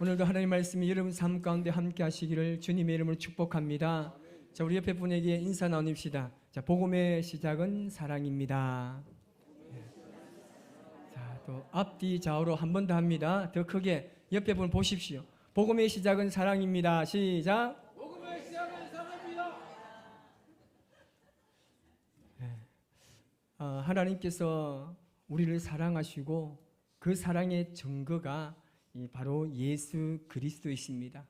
오늘도 하나님의 말씀이 여러분 삶 가운데 함께 하시기를 주님의 이름으로 축복합니다. 자, 우리 옆에 분에게 인사 나눕시다. 자, 복음의 시작은 사랑입니다. 자, 또 앞뒤 좌우로 한 번 더 합니다. 더 크게 옆에 분 보십시오. 복음의 시작은 사랑입니다. 시작. 복음의 시작은 사랑입니다. 하나님께서 우리를 사랑하시고 그 사랑의 증거가 바로 예수 그리스도이십니다.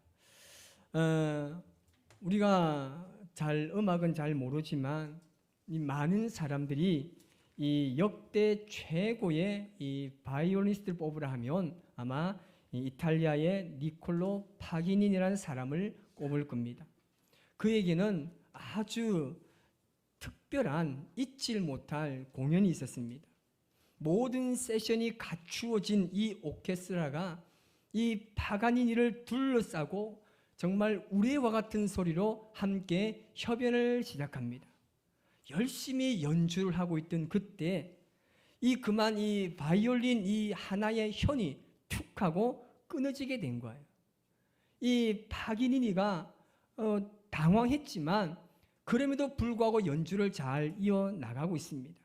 우리가 음악은 잘 모르지만 이 많은 사람들이 이 역대 최고의 이 바이올리니스트를 뽑으라 하면 아마 이 이탈리아의 니콜로 파기니니라는 사람을 꼽을 겁니다. 그에게는 아주 특별한 잊질 못할 공연이 있었습니다. 모든 세션이 갖추어진 이 오케스트라가 이 파가니니를 둘러싸고 정말 우레와 같은 소리로 함께 협연을 시작합니다. 열심히 연주를 하고 있던 그때 그만 이 바이올린 이 하나의 현이 툭 하고 끊어지게 된 거예요. 이 파기니니가 당황했지만 그럼에도 불구하고 연주를 잘 이어나가고 있습니다.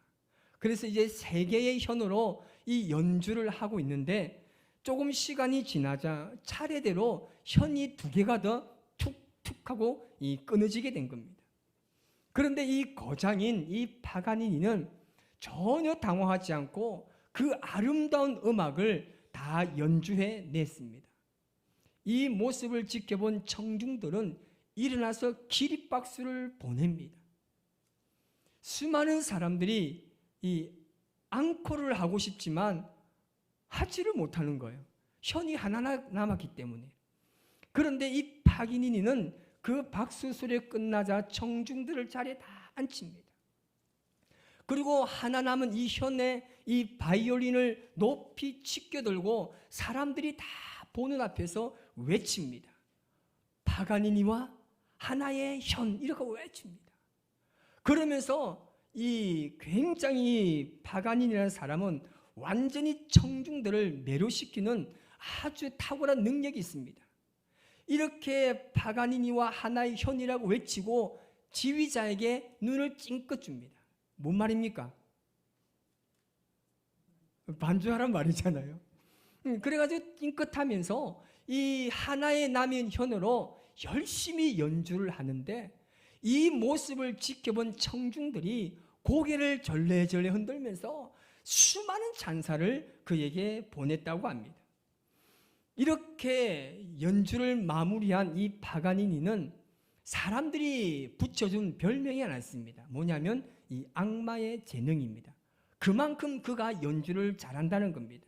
그래서 이제 세 개의 현으로 이 연주를 하고 있는데 조금 시간이 지나자 차례대로 현이 두 개가 더 툭툭 하고 끊어지게 된 겁니다. 그런데 이 거장인 이 파가니니는 전혀 당황하지 않고 그 아름다운 음악을 다 연주해 냈습니다. 이 모습을 지켜본 청중들은 일어나서 기립박수를 보냅니다. 수많은 사람들이 이 앙코르를 하고 싶지만 하지를 못하는 거예요. 현이 하나 남았기 때문에. 그런데 이 파기니니는 그 박수 소리 끝나자 청중들을 자리에 다 앉힙니다. 그리고 하나 남은 이 현에 이 바이올린을 높이 치켜들고 사람들이 다 보는 앞에서 외칩니다. 파가니니와 하나의 현, 이렇게 외칩니다. 그러면서 이 굉장히 파가니니라는 사람은 완전히 청중들을 매료시키는 아주 탁월한 능력이 있습니다. 이렇게 파가니니와 하나의 현이라고 외치고 지휘자에게 눈을 찡긋 줍니다. 뭔 말입니까? 반주하란 말이잖아요. 그래가지고 찡긋하면서 이 하나의 남은 현으로 열심히 연주를 하는데 이 모습을 지켜본 청중들이 고개를 절레절레 흔들면서 수많은 찬사를 그에게 보냈다고 합니다. 이렇게 연주를 마무리한 이 파가니니는 사람들이 붙여준 별명이 하나 있습니다. 뭐냐면 이 악마의 재능입니다. 그만큼 그가 연주를 잘한다는 겁니다.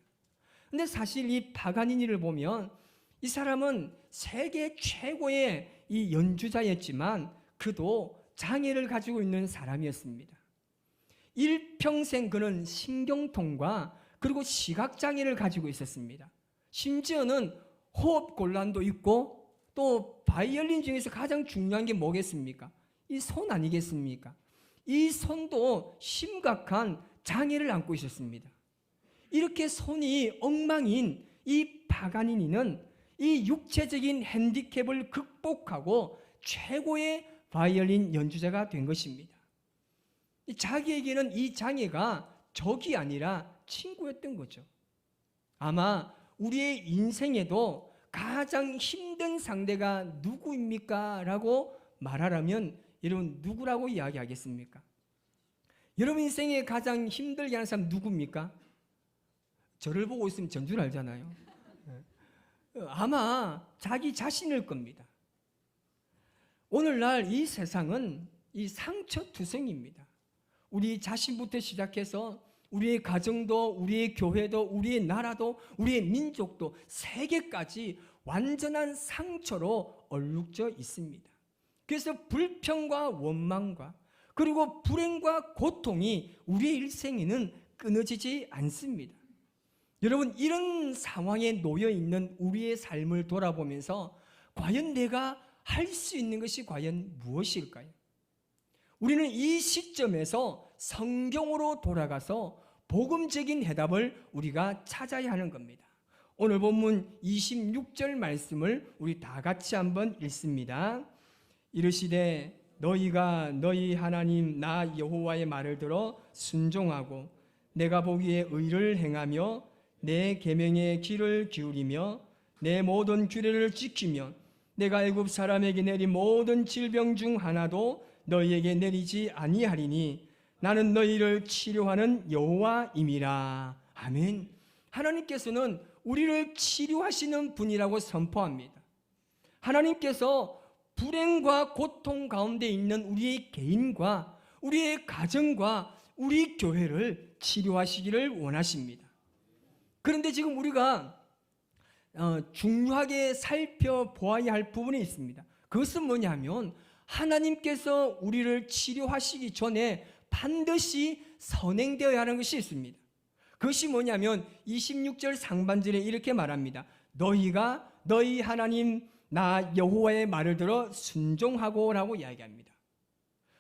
근데 사실 이 파가니니를 보면 이 사람은 세계 최고의 이 연주자였지만 그도 장애를 가지고 있는 사람이었습니다. 일평생 그는 신경통과 그리고 시각장애를 가지고 있었습니다. 심지어는 호흡곤란도 있고 또 바이올린 중에서 가장 중요한 게 뭐겠습니까? 이 손 아니겠습니까? 이 손도 심각한 장애를 안고 있었습니다. 이렇게 손이 엉망인 이 파가니니는 이 육체적인 핸디캡을 극복하고 최고의 바이올린 연주자가 된 것입니다. 자기에게는 이 장애가 적이 아니라 친구였던 거죠. 아마 우리의 인생에도 가장 힘든 상대가 누구입니까? 라고 말하라면 여러분 누구라고 이야기하겠습니까? 여러분 인생에 가장 힘들게 하는 사람 누굽니까? 저를 보고 있으면 전 줄 알잖아요. 아마 자기 자신일 겁니다. 오늘날 이 세상은 이 상처투성입니다. 우리 자신부터 시작해서 우리의 가정도 우리의 교회도 우리의 나라도 우리의 민족도 세계까지 완전한 상처로 얼룩져 있습니다. 그래서 불평과 원망과 그리고 불행과 고통이 우리의 일생에는 끊어지지 않습니다. 여러분 이런 상황에 놓여 있는 우리의 삶을 돌아보면서 과연 내가 할 수 있는 것이 과연 무엇일까요? 우리는 이 시점에서 성경으로 돌아가서 복음적인 해답을 우리가 찾아야 하는 겁니다. 오늘 본문 26절 말씀을 우리 다 같이 한번 읽습니다. 이르시되 너희가 너희 하나님 나 여호와의 말을 들어 순종하고 내가 보기에 의를 행하며 내 계명의 귀를 기울이며 내 모든 규례를 지키며 내가 애굽 사람에게 내린 모든 질병 중 하나도 너희에게 내리지 아니하리니 나는 너희를 치료하는 여호와임이라. 아멘. 하나님께서는 우리를 치료하시는 분이라고 선포합니다. 하나님께서 불행과 고통 가운데 있는 우리의 개인과 우리의 가정과 우리 교회를 치료하시기를 원하십니다. 그런데 지금 우리가 중요하게 살펴보아야 할 부분이 있습니다. 그것은 뭐냐면 하나님께서 우리를 치료하시기 전에 반드시 선행되어야 하는 것이 있습니다. 그것이 뭐냐면 26절 상반절에 이렇게 말합니다. 너희가 너희 하나님 나 여호와의 말을 들어 순종하고 라고 이야기합니다.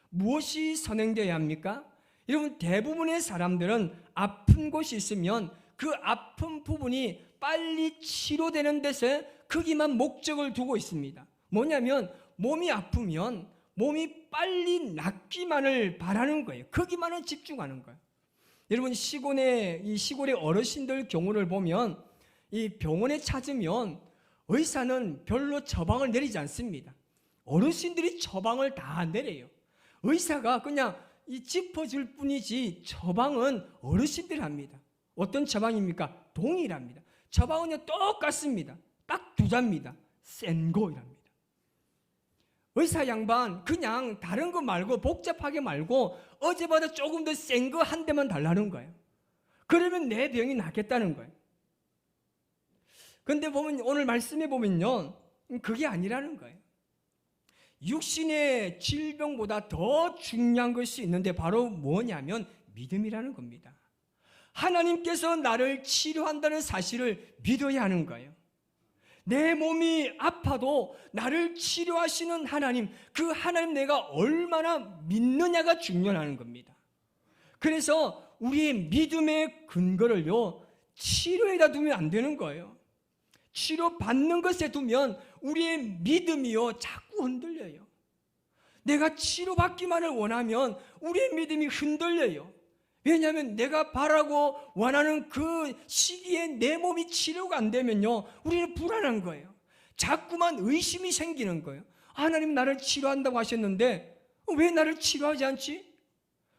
무엇이 선행되어야 합니까? 여러분, 대부분의 사람들은 아픈 곳이 있으면 그 아픈 부분이 빨리 치료되는 데서 거기만 목적을 두고 있습니다. 뭐냐면 몸이 아프면 몸이 빨리 낫기만을 바라는 거예요. 거기만을 집중하는 거예요. 여러분, 시골의 어르신들 경우를 보면 이 병원에 찾으면 의사는 별로 처방을 내리지 않습니다. 어르신들이 처방을 다 내려요. 의사가 그냥 짚어줄 뿐이지 처방은 어르신들이 합니다. 어떤 처방입니까? 동일합니다. 처방은 똑같습니다. 딱 두 자입니다. 센거이랍니다. 의사 양반 그냥 다른 거 말고 복잡하게 말고 어제보다 조금 더 센 거 한 대만 달라는 거예요. 그러면 내 병이 낫겠다는 거예요. 근데 보면 오늘 말씀에 보면요, 그게 아니라는 거예요. 육신의 질병보다 더 중요한 것이 있는데 바로 뭐냐면 믿음이라는 겁니다. 하나님께서 나를 치료한다는 사실을 믿어야 하는 거예요. 내 몸이 아파도 나를 치료하시는 하나님, 그 하나님 내가 얼마나 믿느냐가 중요하는 겁니다. 그래서 우리의 믿음의 근거를요, 치료에다 두면 안 되는 거예요. 치료받는 것에 두면 우리의 믿음이요 자꾸 흔들려요. 내가 치료받기만을 원하면 우리의 믿음이 흔들려요. 왜냐하면 내가 바라고 원하는 그 시기에 내 몸이 치료가 안 되면요 우리는 불안한 거예요. 자꾸만 의심이 생기는 거예요. 하나님 나를 치료한다고 하셨는데 왜 나를 치료하지 않지?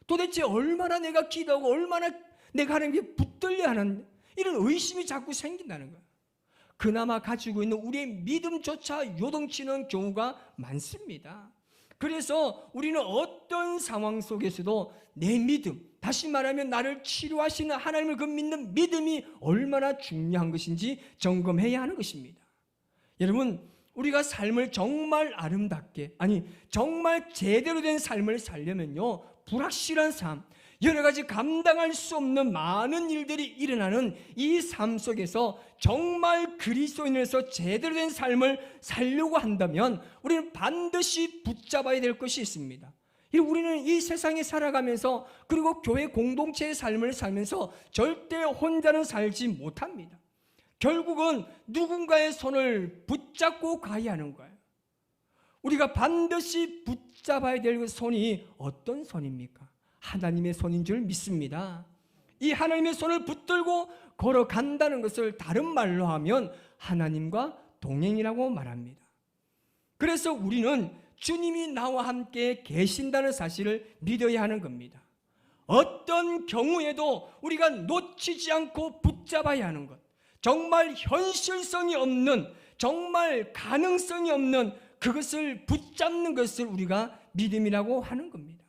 도대체 얼마나 내가 기도하고 얼마나 내가 하나님께 붙들려 하는 이런 의심이 자꾸 생긴다는 거예요. 그나마 가지고 있는 우리의 믿음조차 요동치는 경우가 많습니다. 그래서 우리는 어떤 상황 속에서도 내 믿음, 다시 말하면 나를 치료하시는 하나님을 그 믿는 믿음이 얼마나 중요한 것인지 점검해야 하는 것입니다. 여러분, 우리가 삶을 정말 아름답게, 정말 제대로 된 삶을 살려면요 불확실한 삶, 여러 가지 감당할 수 없는 많은 일들이 일어나는 이 삶 속에서 정말 그리스도인으로서 제대로 된 삶을 살려고 한다면 우리는 반드시 붙잡아야 될 것이 있습니다. 우리는 이 세상에 살아가면서 그리고 교회 공동체의 삶을 살면서 절대 혼자는 살지 못합니다. 결국은 누군가의 손을 붙잡고 가야 하는 거예요. 우리가 반드시 붙잡아야 될 그 손이 어떤 손입니까? 하나님의 손인 줄 믿습니다. 이 하나님의 손을 붙들고 걸어간다는 것을 다른 말로 하면 하나님과 동행이라고 말합니다. 그래서 우리는 주님이 나와 함께 계신다는 사실을 믿어야 하는 겁니다. 어떤 경우에도 우리가 놓치지 않고 붙잡아야 하는 것, 정말 현실성이 없는, 정말 가능성이 없는 그것을 붙잡는 것을 우리가 믿음이라고 하는 겁니다.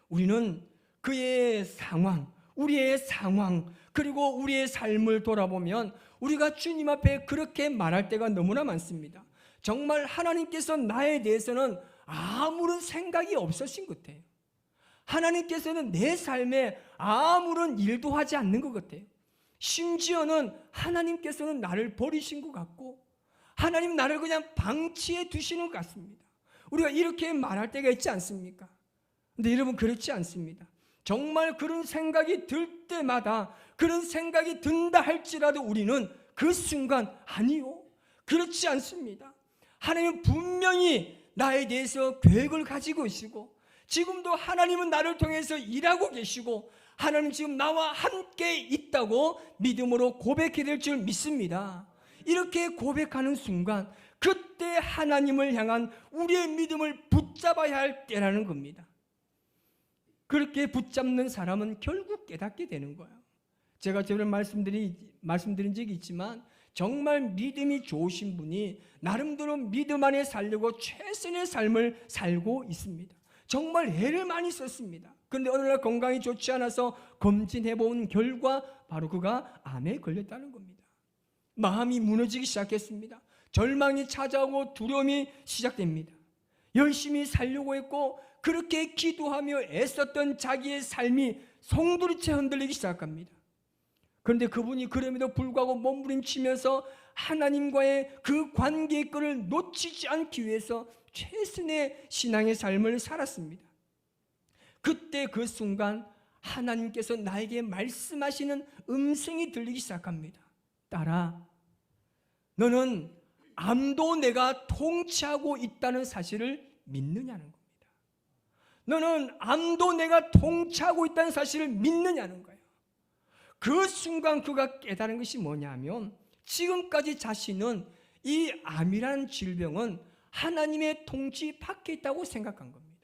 우리는 그의 상황, 우리의 상황, 그리고 우리의 삶을 돌아보면 우리가 주님 앞에 그렇게 말할 때가 너무나 많습니다. 정말 하나님께서 나에 대해서는 아무런 생각이 없으신 것 같아요. 하나님께서는 내 삶에 아무런 일도 하지 않는 것 같아요. 심지어는 하나님께서는 나를 버리신 것 같고 하나님 나를 그냥 방치해 두시는 것 같습니다. 우리가 이렇게 말할 때가 있지 않습니까? 근데 여러분, 그렇지 않습니다. 정말 그런 생각이 들 때마다 그런 생각이 든다 할지라도 우리는 그 순간 아니요, 그렇지 않습니다. 하나님은 분명히 나에 대해서 계획을 가지고 계시고 지금도 하나님은 나를 통해서 일하고 계시고 하나님 지금 나와 함께 있다고 믿음으로 고백해야 될 줄 믿습니다. 이렇게 고백하는 순간 그때 하나님을 향한 우리의 믿음을 붙잡아야 할 때라는 겁니다. 그렇게 붙잡는 사람은 결국 깨닫게 되는 거예요. 제가 저번에 말씀드린 적이 있지만 정말 믿음이 좋으신 분이 나름대로 믿음 안에 살려고 최선의 삶을 살고 있습니다. 정말 애를 많이 썼습니다. 그런데 어느 날 건강이 좋지 않아서 검진해 본 결과 바로 그가 암에 걸렸다는 겁니다. 마음이 무너지기 시작했습니다. 절망이 찾아오고 두려움이 시작됩니다. 열심히 살려고 했고 그렇게 기도하며 애썼던 자기의 삶이 송두리째 흔들리기 시작합니다. 그런데 그분이 그럼에도 불구하고 몸부림치면서 하나님과의 그 관계의 끈을 놓치지 않기 위해서 최선의 신앙의 삶을 살았습니다. 그때 그 순간 하나님께서 나에게 말씀하시는 음성이 들리기 시작합니다. 딸아, 너는 암도 내가 통치하고 있다는 사실을 믿느냐는 겁니다. 너는 암도 내가 통치하고 있다는 사실을 믿느냐는 거예요. 그 순간 그가 깨달은 것이 뭐냐면 지금까지 자신은 이 암이라는 질병은 하나님의 통치 밖에 있다고 생각한 겁니다.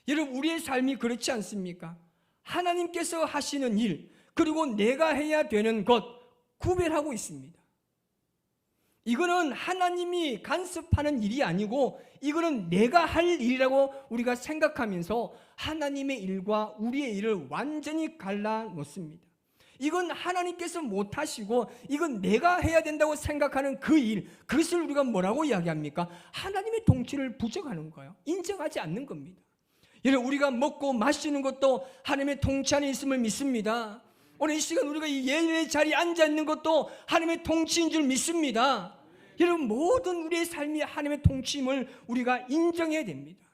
여러분, 우리의 삶이 그렇지 않습니까? 하나님께서 하시는 일 그리고 내가 해야 되는 것 구별하고 있습니다. 이거는 하나님이 간섭하는 일이 아니고 이거는 내가 할 일이라고 우리가 생각하면서 하나님의 일과 우리의 일을 완전히 갈라놓습니다. 이건 하나님께서 못하시고 이건 내가 해야 된다고 생각하는 그 일, 그것을 우리가 뭐라고 이야기합니까? 하나님의 통치를 부정하는 거예요. 인정하지 않는 겁니다. 여러분, 우리가 먹고 마시는 것도 하나님의 통치 안에 있음을 믿습니다. 오늘 이 시간 우리가 이 예배의 자리에 앉아있는 것도 하나님의 통치인 줄 믿습니다. 여러분, 모든 우리의 삶이 하나님의 통치임을 우리가 인정해야 됩니다.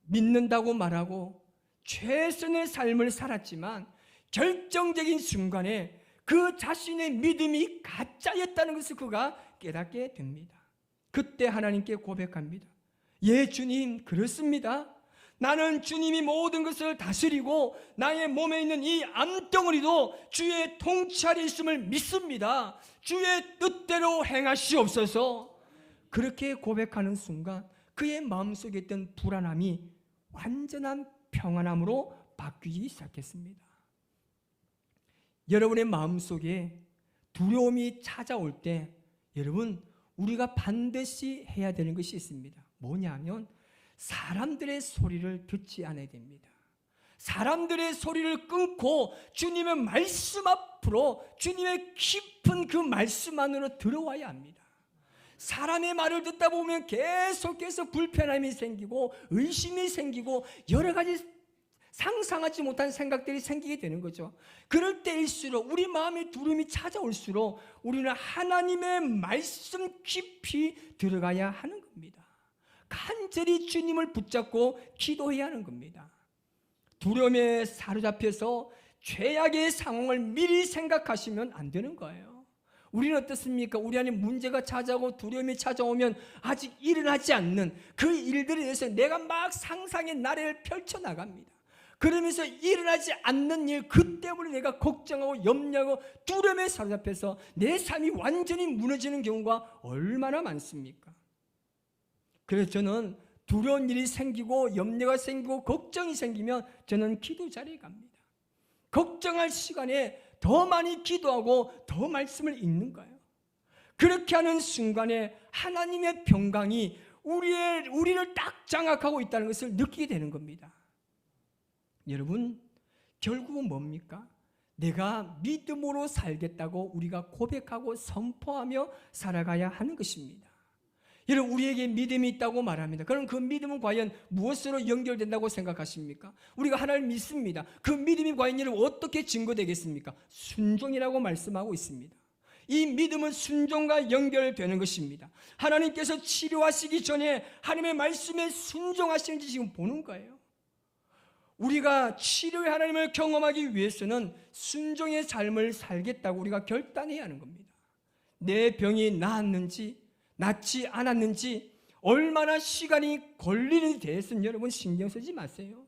믿는다고 말하고 최선의 삶을 살았지만 결정적인 순간에 그 자신의 믿음이 가짜였다는 것을 그가 깨닫게 됩니다. 그때 하나님께 고백합니다. 예, 주님, 그렇습니다. 나는 주님이 모든 것을 다스리고 나의 몸에 있는 이 암덩어리도 주의 통치 아래 있음을 믿습니다. 주의 뜻대로 행하시옵소서. 그렇게 고백하는 순간 그의 마음속에 있던 불안함이 완전한 평안함으로 바뀌기 시작했습니다. 여러분의 마음속에 두려움이 찾아올 때 여러분, 우리가 반드시 해야 되는 것이 있습니다. 뭐냐면 사람들의 소리를 듣지 않아야 됩니다. 사람들의 소리를 끊고 주님의 말씀 앞으로 주님의 깊은 그 말씀 안으로 들어와야 합니다. 사람의 말을 듣다 보면 계속해서 불편함이 생기고 의심이 생기고 여러 가지 상상하지 못한 생각들이 생기게 되는 거죠. 그럴 때일수록 우리 마음에 두려움이 찾아올수록 우리는 하나님의 말씀 깊이 들어가야 하는 겁니다. 간절히 주님을 붙잡고 기도해야 하는 겁니다. 두려움에 사로잡혀서 죄악의 상황을 미리 생각하시면 안 되는 거예요. 우리는 어떻습니까? 우리 안에 문제가 찾아오고 두려움이 찾아오면 아직 일어나지 않는 그 일들에 대해서 내가 막 상상의 나래를 펼쳐나갑니다. 그러면서 일어나지 않는 일, 그 때문에 내가 걱정하고 염려하고 두려움에 사로잡혀서 내 삶이 완전히 무너지는 경우가 얼마나 많습니까? 그래서 저는 두려운 일이 생기고 염려가 생기고 걱정이 생기면 저는 기도 자리에 갑니다. 걱정할 시간에 더 많이 기도하고 더 말씀을 읽는 거예요. 그렇게 하는 순간에 하나님의 평강이 우리를 딱 장악하고 있다는 것을 느끼게 되는 겁니다. 여러분, 결국은 뭡니까? 내가 믿음으로 살겠다고 우리가 고백하고 선포하며 살아가야 하는 것입니다. 여러분, 우리에게 믿음이 있다고 말합니다. 그럼 그 믿음은 과연 무엇으로 연결된다고 생각하십니까? 우리가 하나님을 믿습니다. 그 믿음이 과연 여러분 어떻게 증거되겠습니까? 순종이라고 말씀하고 있습니다. 이 믿음은 순종과 연결되는 것입니다. 하나님께서 치료하시기 전에 하나님의 말씀에 순종하시는지 지금 보는 거예요. 우리가 치료의 하나님을 경험하기 위해서는 순종의 삶을 살겠다고 우리가 결단해야 하는 겁니다. 내 병이 나았는지 낫지 않았는지 얼마나 시간이 걸리는지 대해서는 여러분 신경 쓰지 마세요.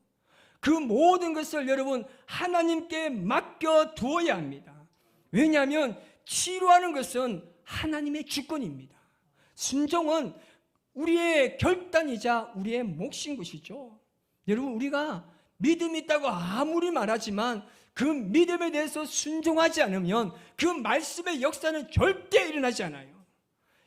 그 모든 것을 여러분 하나님께 맡겨두어야 합니다. 왜냐하면 치료하는 것은 하나님의 주권입니다. 순종은 우리의 결단이자 우리의 몫인 것이죠. 여러분, 우리가 믿음이 있다고 아무리 말하지만 그 믿음에 대해서 순종하지 않으면 그 말씀의 역사는 절대 일어나지 않아요.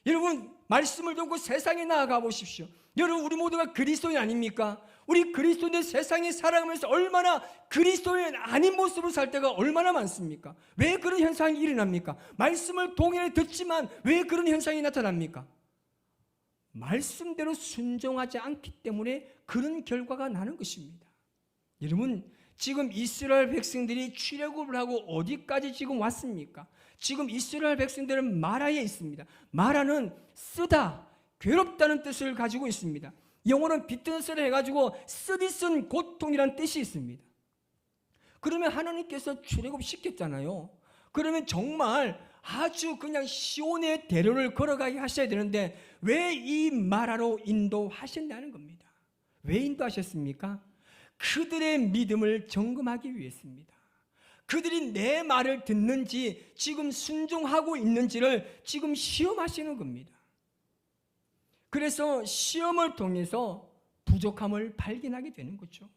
여러분, 말씀을 듣고 세상에 나아가 보십시오. 여러분, 우리 모두가 그리스도인 아닙니까? 우리 그리스도인의 세상에 살아가면서 얼마나 그리스도인 아닌 모습으로 살 때가 얼마나 많습니까? 왜 그런 현상이 일어납니까? 말씀을 동일하게 듣지만 왜 그런 현상이 나타납니까? 말씀대로 순종하지 않기 때문에 그런 결과가 나는 것입니다. 여러분, 지금 이스라엘 백성들이 출애굽을 하고 어디까지 지금 왔습니까? 지금 이스라엘 백성들은 마라에 있습니다. 마라는 쓰다, 괴롭다는 뜻을 가지고 있습니다. 영어는 비트너스를 해가지고 쓰디쓴 고통이라는 뜻이 있습니다. 그러면 하나님께서 출애굽 시켰잖아요. 그러면 정말 아주 그냥 시온의 대로를 걸어가게 하셔야 되는데 왜 이 마라로 인도하셨냐는 겁니다. 왜 인도하셨습니까? 그들의 믿음을 점검하기 위해서입니다. 그들이 내 말을 듣는지 지금 순종하고 있는지를 지금 시험하시는 겁니다. 그래서 시험을 통해서 부족함을 발견하게 되는 거죠.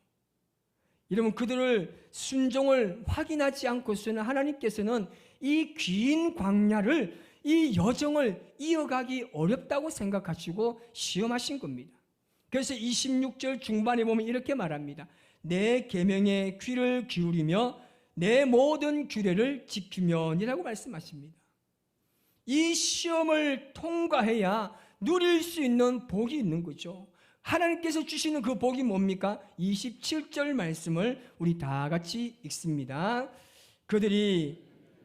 여러분, 그들을 순종을 확인하지 않고서는 하나님께서는 이 긴 광야를, 이 여정을 이어가기 어렵다고 생각하시고 시험하신 겁니다. 그래서 26절 중반에 보면 이렇게 말합니다. 내 계명에 귀를 기울이며 내 모든 규례를 지키면이라고 말씀하십니다. 이 시험을 통과해야 누릴 수 있는 복이 있는 거죠. 하나님께서 주시는 그 복이 뭡니까? 27절 말씀을 우리 다 같이 읽습니다. 그들이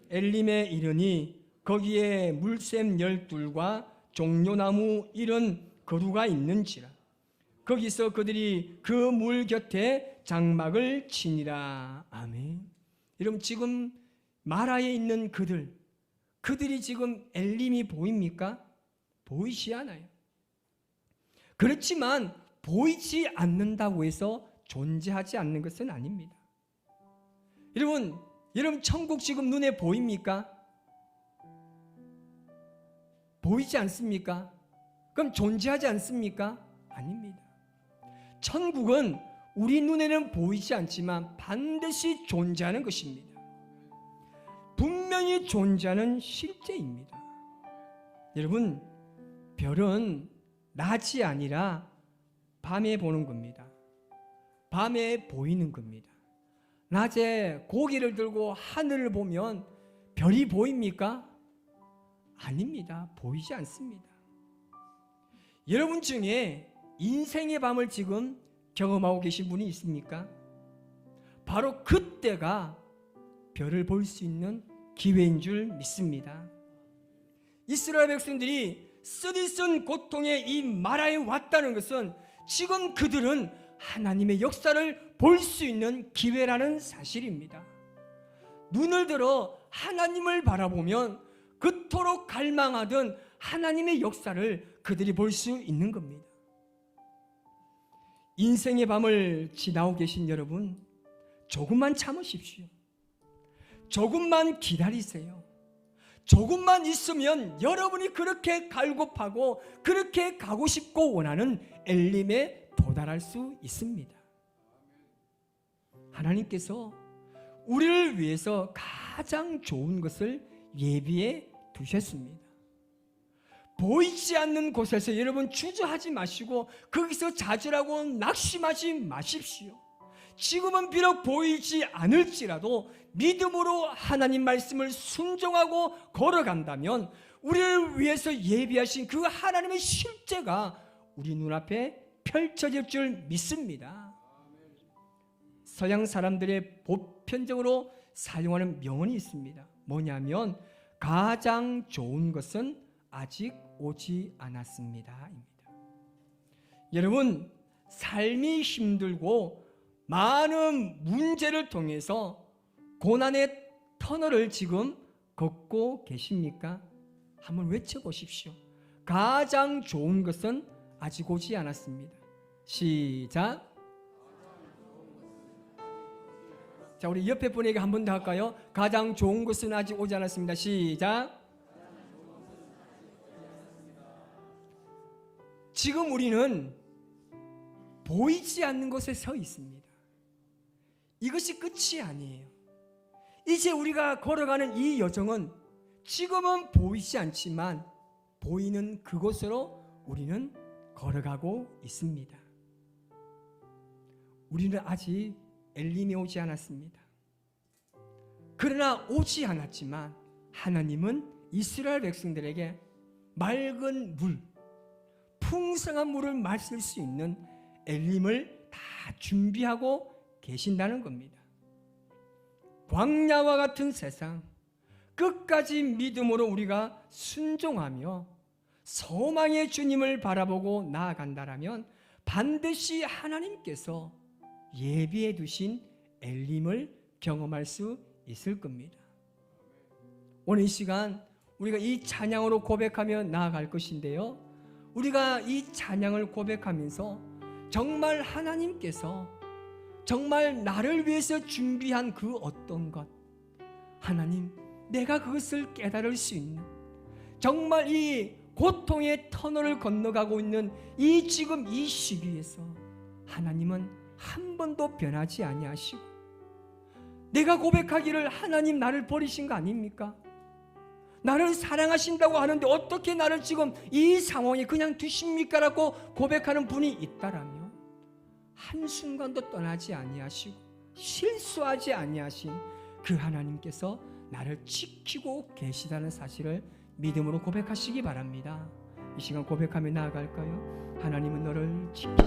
엘림에 이르니 거기에 물샘 12과 종려나무 이런 거루가 있는지라. 거기서 그들이 그 물 곁에 장막을 치니라. 아멘. 여러분, 지금 마라에 있는 그들이 지금 엘림이 보입니까? 보이지 않아요. 그렇지만 보이지 않는다고 해서 존재하지 않는 것은 아닙니다. 여러분 천국 지금 눈에 보입니까? 보이지 않습니까? 그럼 존재하지 않습니까? 아닙니다. 천국은 우리 눈에는 보이지 않지만 반드시 존재하는 것입니다. 분명히 존재하는 실제입니다. 여러분, 별은 낮이 아니라 밤에 보는 겁니다. 밤에 보이는 겁니다. 낮에 고개를 들고 하늘을 보면 별이 보입니까? 아닙니다. 보이지 않습니다. 여러분 중에 인생의 밤을 지금 경험하고 계신 분이 있습니까? 바로 그때가 별을 볼 수 있는 기회인 줄 믿습니다. 이스라엘 백성들이 쓰디쓴 고통에 이 마라에 왔다는 것은 지금 그들은 하나님의 역사를 볼 수 있는 기회라는 사실입니다. 눈을 들어 하나님을 바라보면 그토록 갈망하던 하나님의 역사를 그들이 볼 수 있는 겁니다. 인생의 밤을 지나고 계신 여러분, 조금만 참으십시오. 조금만 기다리세요. 조금만 있으면 여러분이 그렇게 갈급하고 그렇게 가고 싶고 원하는 엘림에 도달할 수 있습니다. 하나님께서 우리를 위해서 가장 좋은 것을 예비해 두셨습니다. 보이지 않는 곳에서 여러분 주저하지 마시고 거기서 좌절하고 낙심하지 마십시오. 지금은 비록 보이지 않을지라도 믿음으로 하나님 말씀을 순종하고 걸어간다면 우리를 위해서 예비하신 그 하나님의 실제가 우리 눈앞에 펼쳐질 줄 믿습니다. 서양 사람들의 보편적으로 사용하는 명언이 있습니다. 뭐냐면 가장 좋은 것은 아직 오지 않았습니다. 입니다. 여러분, 삶이 힘들고 많은 문제를 통해서 고난의 터널을 지금 걷고 계십니까? 한번 외쳐보십시오. 가장 좋은 것은 아직 오지 않았습니다. 시작. 자, 우리 옆에 분에게 한 번 더 할까요? 가장 좋은 것은 아직 오지 않았습니다. 시작. 지금 우리는 보이지 않는 곳에 서 있습니다. 이것이 끝이 아니에요. 이제 우리가 걸어가는 이 여정은 지금은 보이지 않지만 보이는 그곳으로 우리는 걸어가고 있습니다. 우리는 아직 엘림이 오지 않았습니다. 그러나 오지 않았지만 하나님은 이스라엘 백성들에게 맑은 물, 풍성한 물을 마실 수 있는 엘림을 다 준비하고 계신다는 겁니다. 광야와 같은 세상, 끝까지 믿음으로 우리가 순종하며 소망의 주님을 바라보고 나아간다라면 반드시 하나님께서 예비해 두신 엘림을 경험할 수 있을 겁니다. 오늘 이 시간 우리가 이 찬양으로 고백하며 나아갈 것인데요, 우리가 이 찬양을 고백하면서 정말 하나님께서 정말 나를 위해서 준비한 그 어떤 것, 하나님, 내가 그것을 깨달을 수 있는, 정말 이 고통의 터널을 건너가고 있는 이 지금 이 시기에서 하나님은 한 번도 변하지 아니하시고, 내가 고백하기를 하나님 나를 버리신 거 아닙니까? 나를 사랑하신다고 하는데 어떻게 나를 지금 이 상황에 그냥 두십니까? 라고 고백하는 분이 있다라면 한순간도 떠나지 아니하시고 실수하지 아니하신 그 하나님께서 나를 지키고 계시다는 사실을 믿음으로 고백하시기 바랍니다. 이 시간 고백하며 나아갈까요? 하나님은 너를 지키시고